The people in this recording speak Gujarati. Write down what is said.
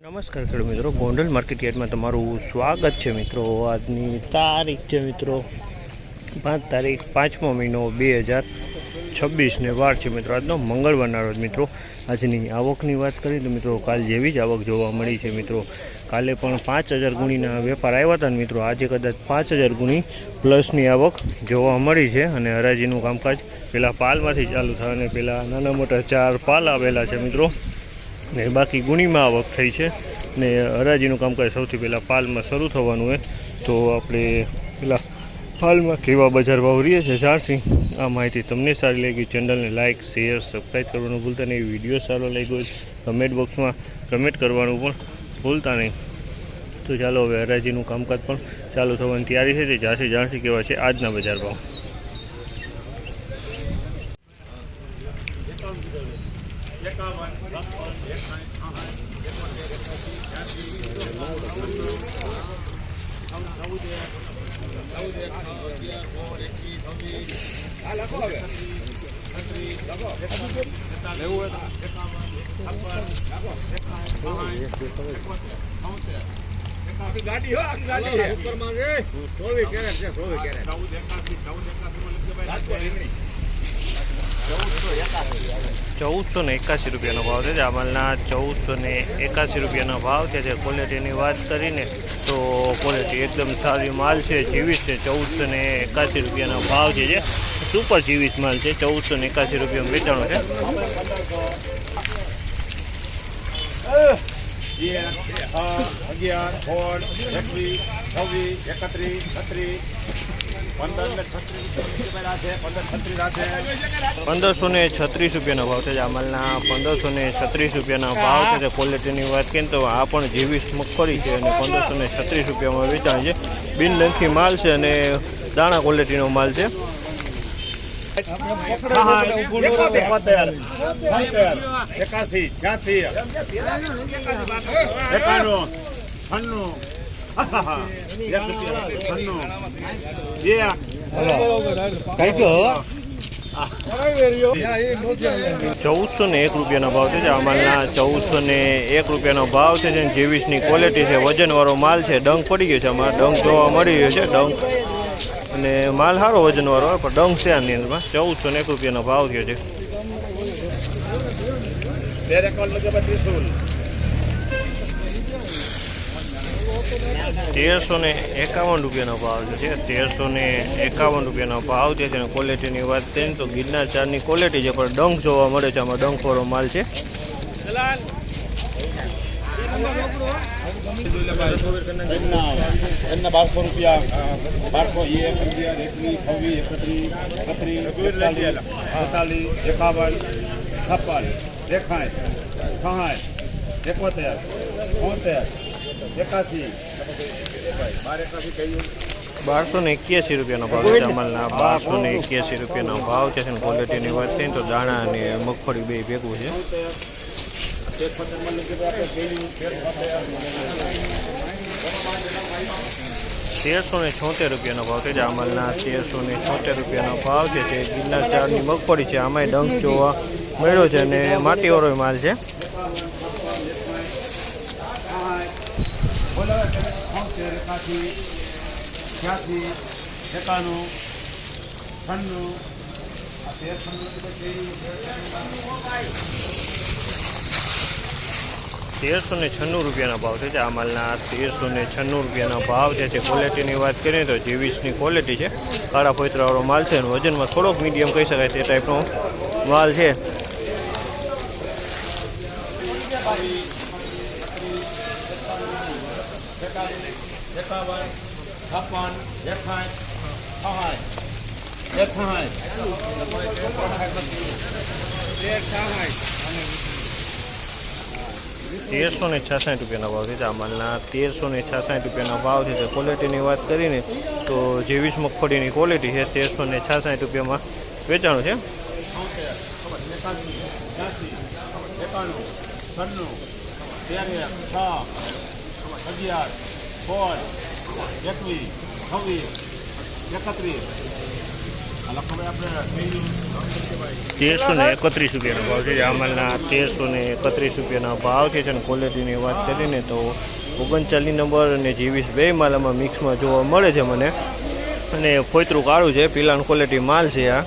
નમસ્કાર ખેડૂત મિત્રો, ગોંડલ માર્કેટ યાર્ડમાં તમારું સ્વાગત છે મિત્રો। આજની તારીખ છે મિત્રો 5 તારીખ 5મો મહિનો 2026 ને વાર છે મિત્રો આજનો મંગળવારના રોજ મિત્રો। આજની આવકની વાત કરીએ તો મિત્રો કાલ જેવી જ આવક જોવા મળી છે મિત્રો। કાલે પણ 5000 ગુણીના વેપાર આવ્યા હતા મિત્રો। આજે કદાચ 5000 ગુણી પ્લસની આવક જોવા મળી છે અને હરાજીનું કામકાજ પહેલાં પાલમાંથી ચાલુ થાય અને પહેલાં નાના મોટા 4 પાલ આવેલા છે મિત્રો ને બાકી ગુણીમાં આવક થઈ છે ને હરાજીનું કામકાજ સૌથી પહેલાં પાલમાં શરૂ થવાનું હોય તો આપણે પહેલાં પાલમાં કેવા બજાર ભાવ રહીએ છે જાણસી। આ માહિતી તમને સારી લાગી, ચેનલને લાઇક શેર સબસ્ક્રાઈબ કરવાનું ભૂલતા નહીં। વિડીયો સારો લાગ્યો કમેન્ટ બોક્સમાં કમેન્ટ કરવાનું પણ ભૂલતા નહીં। તો ચાલો હવે હરાજીનું કામકાજ પણ ચાલુ થવાની તૈયારી છે તે જાણસી કેવા છે આજના બજાર ભાવ। 1481 રૂપિયાનો ભાવ છે। જામલના 1481 રૂપિયાનો ભાવ છે। ક્વોલિટીની વાત કરીને તો ક્વોલિટી એકદમ સારી માલ છે, જીવીસ છે। 1481 રૂપિયાનો ભાવ છે સુપર જીવીસ માલ છે। 1481 રૂપિયામાં વેચાણો છે। 1536 રૂપિયાનો ભાવ છે। જામલના 1536 રૂપિયાનો ભાવ છે। ક્વોલિટીની વાત કરીએ તો આ પણ જીવીસ મગફળી છે અને 1536 રૂપિયામાં વેચાણ છે। બિનલંખી માલ છે અને દાણા ક્વોલિટીનો માલ છે। 1401 રૂપિયાનો ભાવ છે। જામલના 1401 રૂપિયાનો ભાવ છે। જીવીસની ક્વોલિટી છે, વજનવાળો માલ છે। ડંગ પડી ગયો છે, આમાં ડંગ જોવા મળી રહ્યો છે। ડંગ અને માલ સારો વજનવાળો હોય પણ ડંગ છે આની અંદરમાં। 1401 રૂપિયાનો ભાવ થયો છે। 1351 રૂપિયાનો ભાવ છે। 1351 રૂપિયાનો ભાવ છે અને ક્વોલિટીની વાત કરીએ તો ગિરનાર ચારની ક્વોલિટી છે પણ ડંગ જોવા મળે છે, આમાં ડંગવાળો માલ છે। 1200 રૂપિયા 1201 1281 રૂપિયાનો ભાવ છે। જામલના 1281 રૂપિયાનો ભાવ છે અને ક્વોલિટીની વાત કરીએ તો દાણા અને મગફળી બે ભેગું છે। 1376 રૂપિયાનો ભાવ છે। જામલના 1376 રૂપિયાનો ભાવ છે। તે ગિરનાર ચારની મગફળી છે, આમાંય ડંક જોવા મળ્યો છે અને માટીવાળો માલ છે। 1396 રૂપિયાનો ભાવ છે। જામલના 1396 રૂપિયાનો ભાવ છે। તે ક્વોલિટીની વાત કરીએ તો જીવીસની ક્વોલિટી છે, કાળા ફોતરાવાળો માલ છે અને વજનમાં થોડોક મીડિયમ કહી શકાય તે ટાઈપનો માલ છે। 1366 રૂપિયાનો ભાવ છે। જામલના 1366 રૂપિયાનો ભાવ છે। ક્વોલિટીની વાત કરીને તો જીવીસ મગફળીની ક્વોલિટી છે। 1366 રૂપિયામાં વેચાણું છે। 31 ₹1331 ભાવ છે. આ માલના ₹1331 ભાવ છે. અને ક્વોલિટીની વાત કરીને તો 39 નંબર અને G20 બે માલ આમાં મિક્સમાં જોવા મળે છે મને. અને ફોતરું કાળું છે, પીલાણ ક્વોલિટી માલ છે આ.